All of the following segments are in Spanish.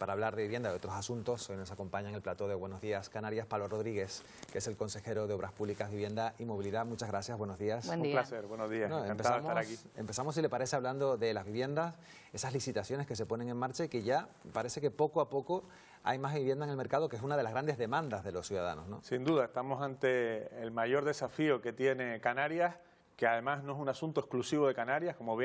para hablar de vivienda y de otros asuntos. Hoy nos acompaña en el plató de Buenos Días Canarias Pablo Rodríguez, que es el consejero de Obras Públicas, Vivienda y Movilidad. Muchas gracias, buenos días. Buen día. Un placer, buenos días. Bueno, encantado de estar aquí. Empezamos, si le parece, hablando de las viviendas, esas licitaciones que se ponen en marcha y que ya parece que poco a poco hay más vivienda en el mercado, que es una de las grandes demandas de los ciudadanos, ¿no? Sin duda, estamos ante el mayor desafío que tiene Canarias, que además no es un asunto exclusivo de Canarias, como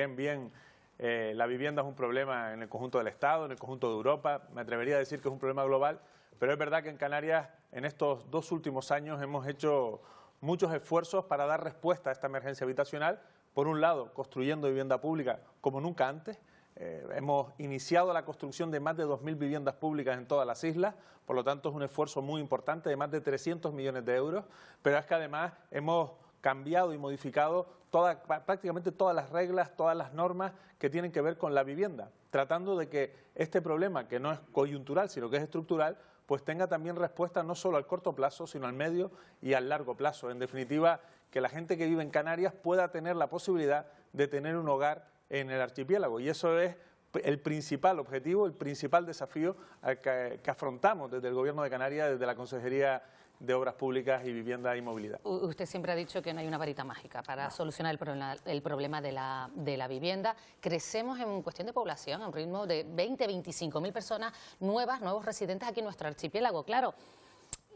la vivienda es un problema en el conjunto del Estado, en el conjunto de Europa, me atrevería a decir que es un problema global, pero es verdad que en Canarias en estos 2 últimos años hemos hecho muchos esfuerzos para dar respuesta a esta emergencia habitacional, por un lado construyendo vivienda pública como nunca antes. Hemos iniciado la construcción de más de 2.000 viviendas públicas en todas las islas, por lo tanto es un esfuerzo muy importante de más de 300 millones de euros, pero es que además hemos cambiado y modificado prácticamente todas las reglas, todas las normas que tienen que ver con la vivienda, tratando de que este problema, que no es coyuntural, sino que es estructural, pues tenga también respuesta no solo al corto plazo, sino al medio y al largo plazo. En definitiva, que la gente que vive en Canarias pueda tener la posibilidad de tener un hogar en el archipiélago, y eso es el principal objetivo, el principal desafío que afrontamos desde el Gobierno de Canarias, desde la Consejería de Obras Públicas y Vivienda y Movilidad. Usted siempre ha dicho que no hay una varita mágica para solucionar el problema de la vivienda. Crecemos en cuestión de población a un ritmo de 20-25.000 personas nuevos residentes aquí en nuestro archipiélago. Claro,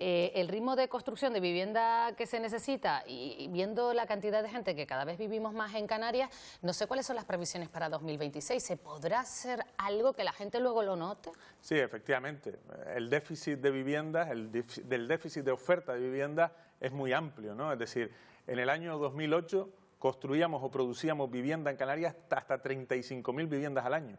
el ritmo de construcción de vivienda que se necesita y viendo la cantidad de gente que cada vez vivimos más en Canarias, no sé cuáles son las previsiones para 2026. ¿Se podrá hacer algo que la gente luego lo note? Sí, efectivamente. El déficit de viviendas, del déficit de oferta de vivienda es muy amplio, ¿no? Es decir, en el año 2008 construíamos o producíamos vivienda en Canarias hasta 35.000 viviendas al año.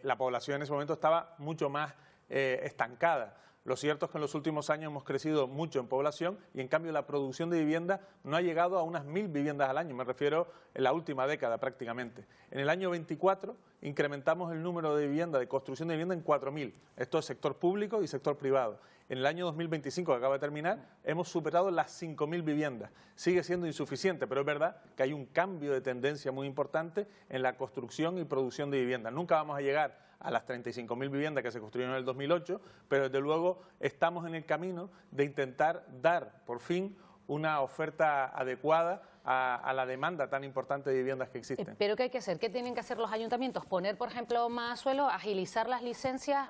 La población en ese momento estaba mucho más estancada. Lo cierto es que en los últimos años hemos crecido mucho en población y en cambio la producción de vivienda no ha llegado a unas 1.000 viviendas al año, me refiero en la última década prácticamente. En el año 24 incrementamos el número de vivienda, de construcción de vivienda en 4.000, esto es sector público y sector privado. En el año 2025, que acaba de terminar, hemos superado las 5.000 viviendas. Sigue siendo insuficiente, pero es verdad que hay un cambio de tendencia muy importante en la construcción y producción de vivienda. Nunca vamos a llegar a las 35.000 viviendas que se construyeron en el 2008, pero desde luego estamos en el camino de intentar dar por fin una oferta adecuada a la demanda tan importante de viviendas que existen. ¿Pero qué hay que hacer? ¿Qué tienen que hacer los ayuntamientos? ¿Poner, por ejemplo, más suelo, agilizar las licencias?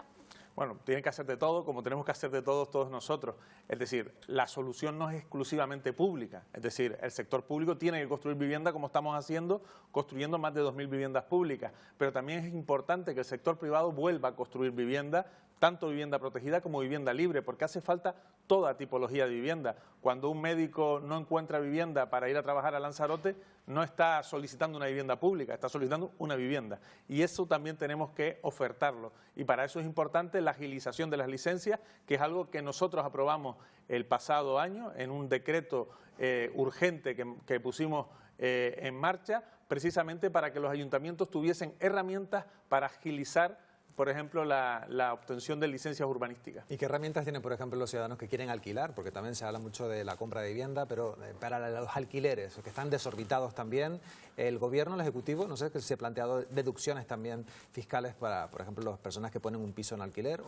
Bueno, tienen que hacer de todo, como tenemos que hacer de todos nosotros. Es decir, la solución no es exclusivamente pública. Es decir, el sector público tiene que construir vivienda como estamos haciendo, construyendo más de 2.000 viviendas públicas. Pero también es importante que el sector privado vuelva a construir vivienda, tanto vivienda protegida como vivienda libre, porque hace falta toda tipología de vivienda. Cuando un médico no encuentra vivienda para ir a trabajar a Lanzarote, no está solicitando una vivienda pública, está solicitando una vivienda. Y eso también tenemos que ofertarlo. Y para eso es importante la agilización de las licencias, que es algo que nosotros aprobamos el pasado año en un decreto urgente que pusimos en marcha, precisamente para que los ayuntamientos tuviesen herramientas para agilizar, por ejemplo, la obtención de licencias urbanísticas. ¿Y qué herramientas tienen, por ejemplo, los ciudadanos que quieren alquilar? Porque también se habla mucho de la compra de vivienda, pero para los alquileres, que están desorbitados también, el Gobierno, el Ejecutivo, no sé, que se ha planteado deducciones también fiscales para, por ejemplo, las personas que ponen un piso en alquiler.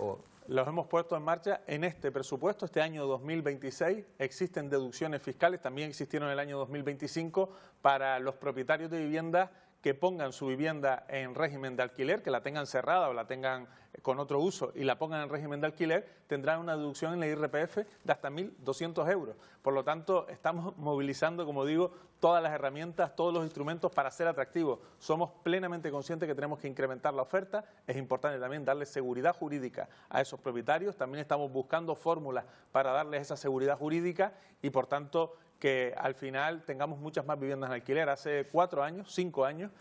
Los hemos puesto en marcha en este presupuesto, este año 2026, existen deducciones fiscales, también existieron en el año 2025 para los propietarios de viviendas que pongan su vivienda en régimen de alquiler, que la tengan cerrada o la tengan con otro uso y la pongan en régimen de alquiler, tendrán una deducción en la IRPF de hasta 1.200 euros. Por lo tanto, estamos movilizando, como digo, todas las herramientas, todos los instrumentos para ser atractivos. Somos plenamente conscientes que tenemos que incrementar la oferta, es importante también darle seguridad jurídica a esos propietarios, también estamos buscando fórmulas para darles esa seguridad jurídica y, por tanto, que al final tengamos muchas más viviendas en alquiler. Hace 4 años, 5 años,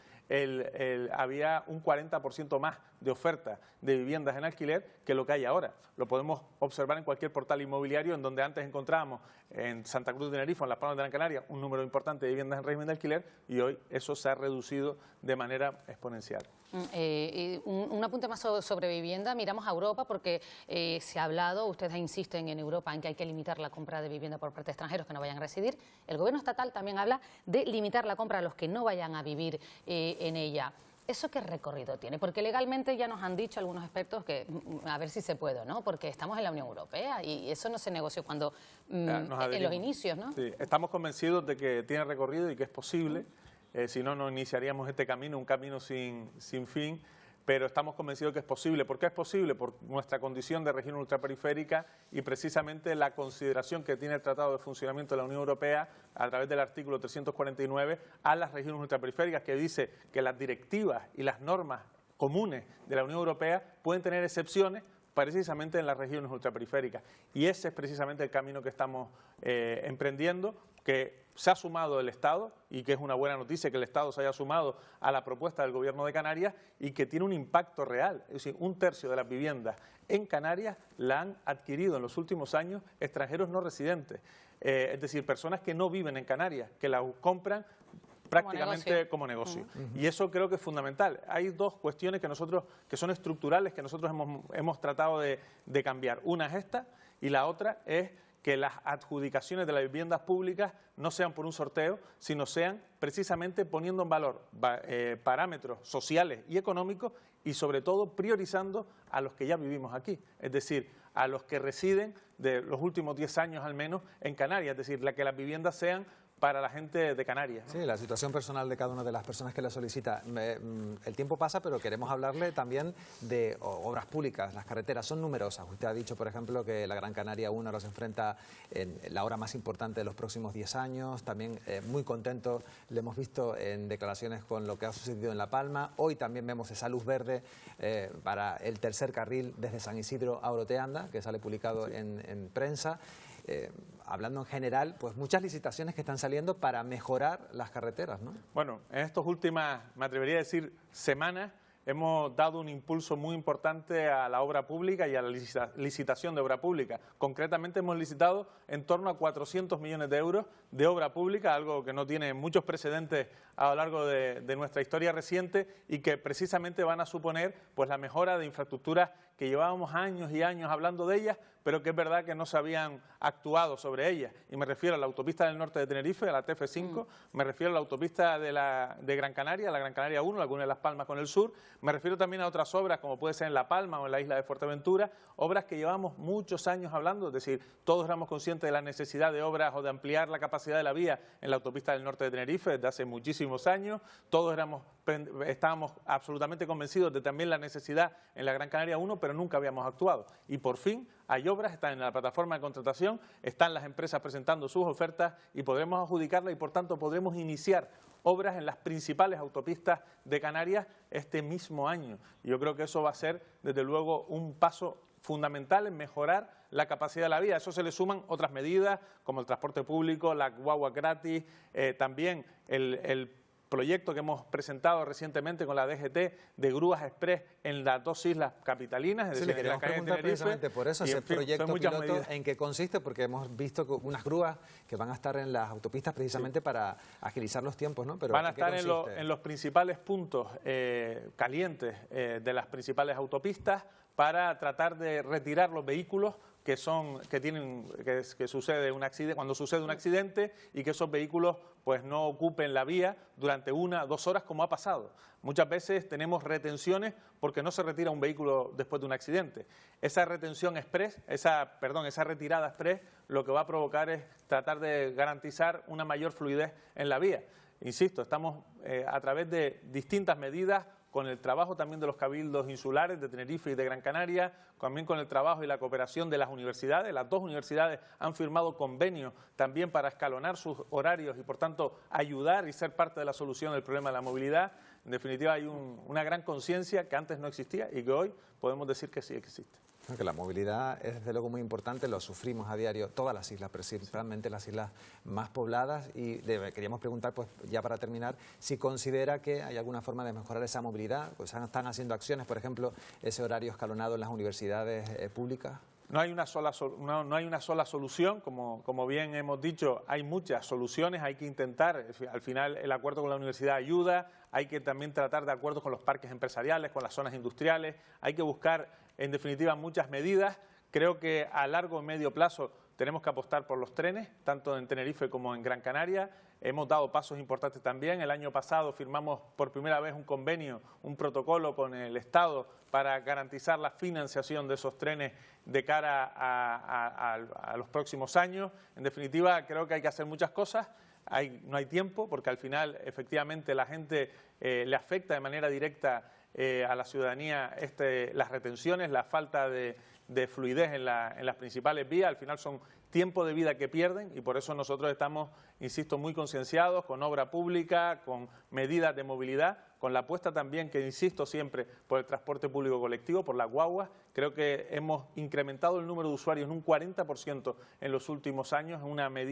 había un 40% más de oferta de viviendas en alquiler que lo que hay ahora. Lo podemos observar en cualquier portal inmobiliario, en donde antes encontrábamos en Santa Cruz de Tenerife, en Las Palmas de Gran Canaria, un número importante de viviendas en régimen de alquiler, y hoy eso se ha reducido de manera exponencial. Un apunte más sobre vivienda. Miramos a Europa porque se ha hablado, ustedes insisten en Europa en que hay que limitar la compra de vivienda por parte de extranjeros que no vayan a residir. El Gobierno estatal también habla de limitar la compra a los que no vayan a vivir en ella. ¿Eso qué recorrido tiene? Porque legalmente ya nos han dicho algunos expertos que a ver si se puede, ¿no? Porque estamos en la Unión Europea y eso no se negoció cuando en los inicios, ¿no? Sí, estamos convencidos de que tiene recorrido y que es posible. Si no, no iniciaríamos este camino, un camino sin fin. Pero estamos convencidos que es posible. ¿Por qué es posible? Por nuestra condición de región ultraperiférica y precisamente la consideración que tiene el Tratado de Funcionamiento de la Unión Europea a través del artículo 349 a las regiones ultraperiféricas, que dice que las directivas y las normas comunes de la Unión Europea pueden tener excepciones precisamente en las regiones ultraperiféricas. Y ese es precisamente el camino que estamos emprendiendo, que se ha sumado el Estado y que es una buena noticia que el Estado se haya sumado a la propuesta del Gobierno de Canarias y que tiene un impacto real. Es decir, 1/3 de las viviendas en Canarias la han adquirido en los últimos años extranjeros no residentes. Es decir, personas que no viven en Canarias, que la compran prácticamente como negocio. Y eso creo que es fundamental. Hay dos cuestiones que son estructurales, que nosotros hemos tratado de cambiar. Una es esta y la otra es que las adjudicaciones de las viviendas públicas no sean por un sorteo, sino sean precisamente poniendo en valor parámetros sociales y económicos y sobre todo priorizando a los que ya vivimos aquí, es decir, a los que residen de los últimos 10 años al menos en Canarias, es decir, que las viviendas sean para la gente de Canarias, ¿no? Sí, la situación personal de cada una de las personas que la solicita. El tiempo pasa, pero queremos hablarle también de obras públicas. Las carreteras son numerosas. Usted ha dicho, por ejemplo, que la Gran Canaria 1 ahora se enfrenta en la obra más importante de los próximos 10 años. También muy contento, le hemos visto en declaraciones con lo que ha sucedido en La Palma. Hoy también vemos esa luz verde para el tercer carril desde San Isidro a Oroteanda, que sale publicado en prensa. Hablando en general, pues muchas licitaciones que están saliendo para mejorar las carreteras, ¿no? Bueno, en estas últimas, me atrevería a decir, semanas, hemos dado un impulso muy importante a la obra pública y a la licitación de obra pública. Concretamente hemos licitado en torno a 400 millones de euros de obra pública, algo que no tiene muchos precedentes a lo largo de nuestra historia reciente y que precisamente van a suponer pues la mejora de infraestructuras que llevábamos años y años hablando de ellas, pero que es verdad que no se habían actuado sobre ellas. Y me refiero a la autopista del norte de Tenerife, a la TF5, me refiero a la autopista de Gran Canaria, la Gran Canaria 1, la que une Las Palmas con el sur, me refiero también a otras obras como puede ser en La Palma o en la isla de Fuerteventura, obras que llevamos muchos años hablando, es decir, todos éramos conscientes de la necesidad de obras o de ampliar la capacidad de la vía en la autopista del norte de Tenerife desde hace muchísimos años, todos estábamos absolutamente convencidos de también la necesidad en la Gran Canaria 1, pero nunca habíamos actuado. Y por fin hay obras, están en la plataforma de contratación, están las empresas presentando sus ofertas y podremos adjudicarlas y por tanto podremos iniciar obras en las principales autopistas de Canarias este mismo año. Yo creo que eso va a ser desde luego un paso fundamental en mejorar la capacidad de la vía. A eso se le suman otras medidas como el transporte público, la guagua gratis, también el proyecto que hemos presentado recientemente con la DGT de grúas express en las dos islas capitalinas, es decir, en la calle de Tenerife. Precisamente por eso ese proyecto piloto, ¿en qué consiste? Porque hemos visto unas grúas que van a estar en las autopistas precisamente para agilizar los tiempos, ¿no? Pero van a estar en los principales puntos calientes de las principales autopistas para tratar de retirar los vehículos que sucede un accidente, cuando sucede un accidente y que esos vehículos pues no ocupen la vía durante 1 o 2 horas como ha pasado. Muchas veces tenemos retenciones porque no se retira un vehículo después de un accidente. Esa retención express, esa retirada express, lo que va a provocar es tratar de garantizar una mayor fluidez en la vía. Insisto, estamos a través de distintas medidas, con el trabajo también de los cabildos insulares de Tenerife y de Gran Canaria, también con el trabajo y la cooperación de las universidades. Las dos universidades han firmado convenios también para escalonar sus horarios y, por tanto, ayudar y ser parte de la solución del problema de la movilidad. En definitiva, hay una gran conciencia que antes no existía y que hoy podemos decir que sí existe. Que la movilidad es desde luego muy importante, lo sufrimos a diario todas las islas, principalmente las islas más pobladas, y queríamos preguntar, pues ya para terminar, si considera que hay alguna forma de mejorar esa movilidad, pues están haciendo acciones, por ejemplo, ese horario escalonado en las universidades públicas. No hay una sola solución, como bien hemos dicho, hay muchas soluciones, hay que intentar, al final el acuerdo con la universidad ayuda, hay que también tratar de acuerdos con los parques empresariales, con las zonas industriales, hay que buscar en definitiva muchas medidas. Creo que a largo y medio plazo tenemos que apostar por los trenes, tanto en Tenerife como en Gran Canaria. Hemos dado pasos importantes también. El año pasado firmamos por primera vez un convenio, un protocolo con el Estado para garantizar la financiación de esos trenes de cara a los próximos años. En definitiva, creo que hay que hacer muchas cosas. No hay tiempo, porque al final, efectivamente, la gente le afecta de manera directa a la ciudadanía las retenciones, la falta de fluidez en las principales vías. Al final son tiempo de vida que pierden y por eso nosotros estamos, insisto, muy concienciados con obra pública, con medidas de movilidad, con la apuesta también, que insisto siempre, por el transporte público colectivo, por las guaguas. Creo que hemos incrementado el número de usuarios en un 40% en los últimos años.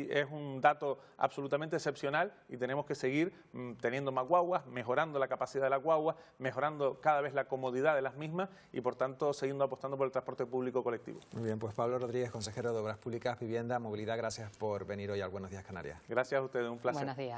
Es un dato absolutamente excepcional y tenemos que seguir teniendo más guaguas, mejorando la capacidad de las guaguas, mejorando cada vez la comodidad de las mismas y, por tanto, siguiendo apostando por el transporte público colectivo. Muy bien, pues Pablo Rodríguez, consejero de Obras Públicas, Vivienda, Movilidad, gracias por venir hoy al Buenos Días Canarias. Gracias a ustedes, un placer. Buenos días.